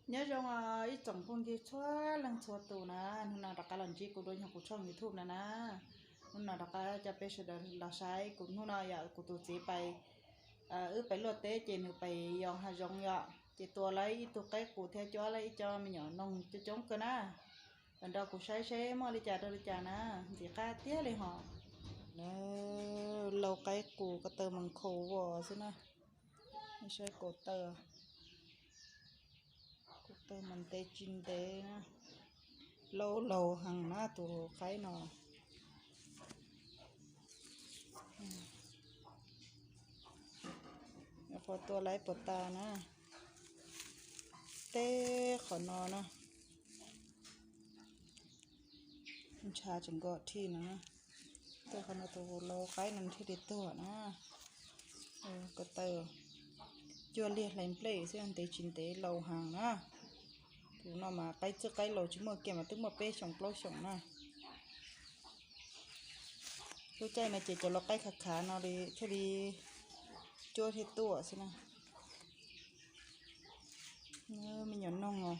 nhớ trong ít chồng con kia xóa lần xóa tù nè hôm nào đặt cái lần chi của đôi nhau củaช่อง YouTube nè nè hôm nào đặt cáiจะไปเสด็จลาใช้กูhôm nàoอยากกูตัวจีไปไปรถเต้เจนไปยองหาจงยอจีตัวไรตัวใกล้กูเทจ้าไรจ้าไม่หยอน้องจะจงกันนะวันดอกกูใช้มอลิจ่าตัวจ่านะจีก้าเตี้ยเลยหรอเนอเราใกล้กูก็เติมมังโควอใช่ไหมไม่ใช่กูเติมtôi mình tê chín tê lâu hàng na tụ cái nọพอตัวไรปวดตานะเต้ขอนอนนะชาจังก็ที่นะตัวขนตัวเราไก่นั่นที่เด็ดตัวนะก็เตอจัวเลียไหลเปล่เสียงเตจินเตเราห่างนะถูนอมาไก่เจอไก่เราจุ่มเกี่ยมาตึ้งมาเป้สองปล้อยสองนะรู้ใจนะเจจะเราไก่ขาเนาะเลยแค่ดีจัวที่ตัวสินะมีหย่อนน้องเหรอ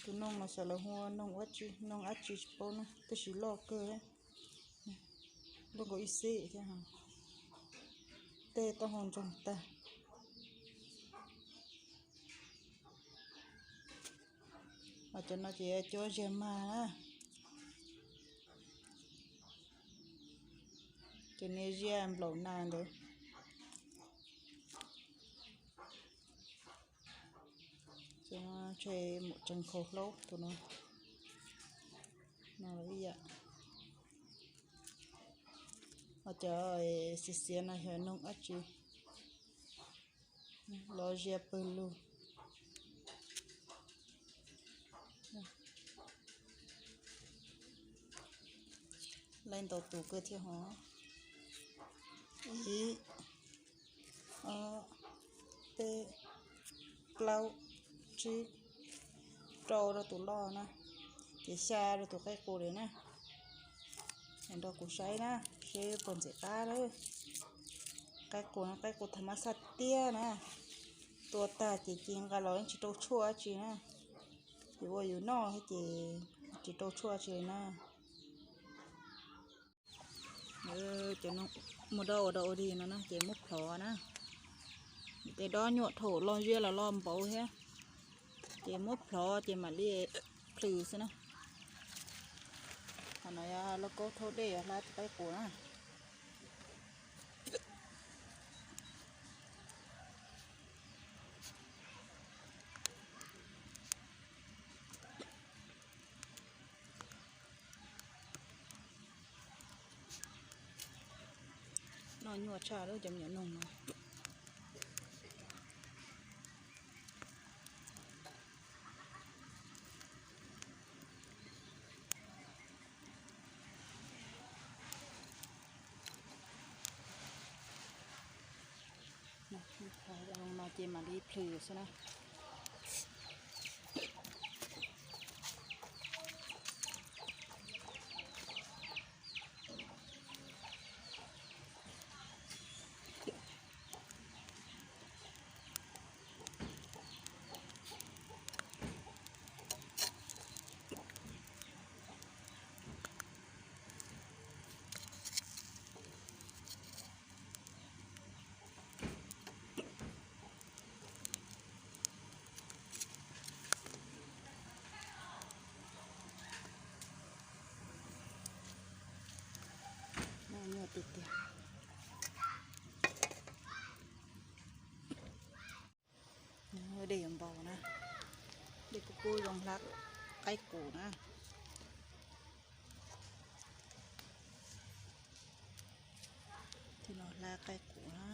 ตัวน้องมาสารหัวน้องวัดจีน้องอัดจีสปนะตัวสีลอกเกอร์ลูกก็อีเซ่ใช่ไหมเตะต้องหอนจงตาอาจจะน่าจะจัวเจมาจะเนเจียมเหล่านานเลยจะช่วยหมดจังโคกแล้วตัวน้องน่ารักอ่ะอาจจะเสียนะเห็นน้องอัดจีรอเจียเปิลลูเล่นตัวตู่เกิดที่หออีเตเกลาจีโตเราตัวล่อนะจีชาเราตัวใกล้กูเลยนะเห็นเรากูใช้นะใช้ปนเสตาเลยใกล้กูนะใกล้กูธรรมสัตย์เตี้ยนะตัวตาจีจริงกันเราจีโตชั่วจีนะอยู่ว่าอยู่นอกให้จีโตชั่วจีนะจะน้องมาดอดีนะเจมุกพอนะแต่ดอหยวดโถลอยเยอะละล้อมเบาแฮะเจมุกพอเจมาเรียพลือซะนะอันนี้แล้วก็โทษได้ลาไปกูนะนอนหยวดชาแล้วจะมีนมนะพอลงมาเจมารีพลือซะนะเนื้อติดเดียวเดี๋ยวเบานะเด็กกูลงรักไก่กูนะที่นอนลาไก่กูนะ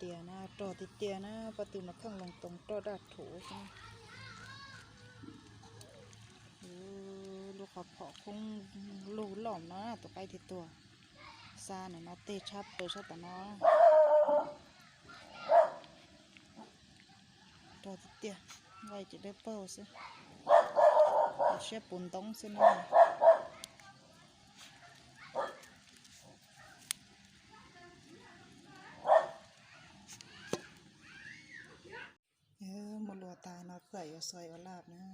เตียนะโตติเตียนะประตูมาข้างลงตรงโตดัดถูใช่ไหมลูกขอเพาะคงลูกหล่อมนะตัวใกล้ที่ตัวซาเนี่ยนะเตะชับเปิดชับแต่น้อโตติเตียไว้จะได้เปิดซิเชื่อปุ่นต้องซินะมันรัวตายนอดเกยซอยลาบนะ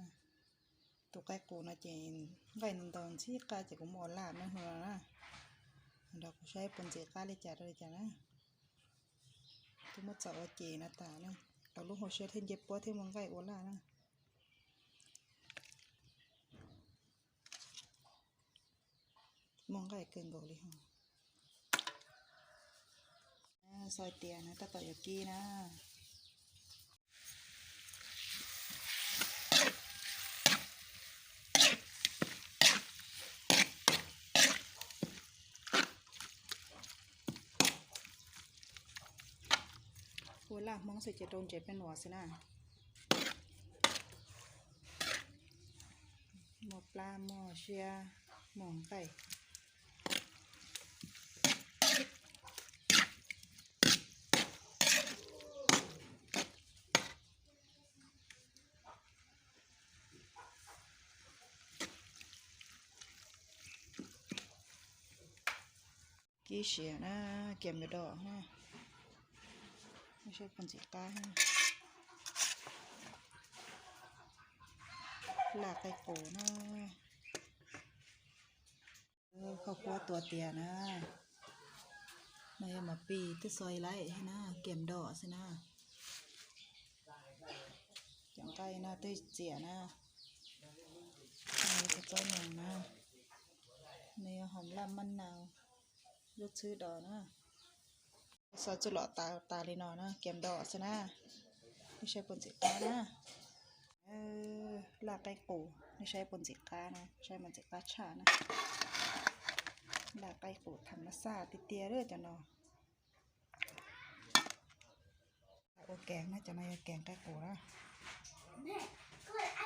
ตัวใกล้กูนะเจนไก่นนตอนที่กาจะกูมอลาบนะหัวนะดอกใช้ปนเจก้าเลยจ้าเลยจ้านะตัวมัดจะเอาเจนะตานะเอาลูกหัวเชือกที่เย็บปัวที่มังไก่โอลานะมองไก่เกินบอกเลยซอยเตียนะตะต่อยกี้นะหัวลากมองใส่เจตรงเจ็บเป็นหัวสินะหมอปลาหมอเชียหมองไก่กี้เชียนะเก็บไม่ดอกนะไม่ใช่คนสีก้าฮะลากไก่โกนะข้าวคั่วตัวเตียนะไม่มาปีที่ซอยไล่ให้นะเก็บดอกสินะจังไก่นะที่เจียนะนี่จะจ้อยหนึ่งนะนี่หอมลำมันนาวลูกชื่อดอกนะซอยจุลอตาลีนอนะเก็บดอกสินะไม่ใช่ปนจิก้านะลากไก่ปูไม่ใช่ปนจิก้านะใช่มันจิก้าชานะลากไก่ปูธรรมชาติเตี้ยเรื่อยจะนอโอแกงนะจะนายแกงไก่ปูนะ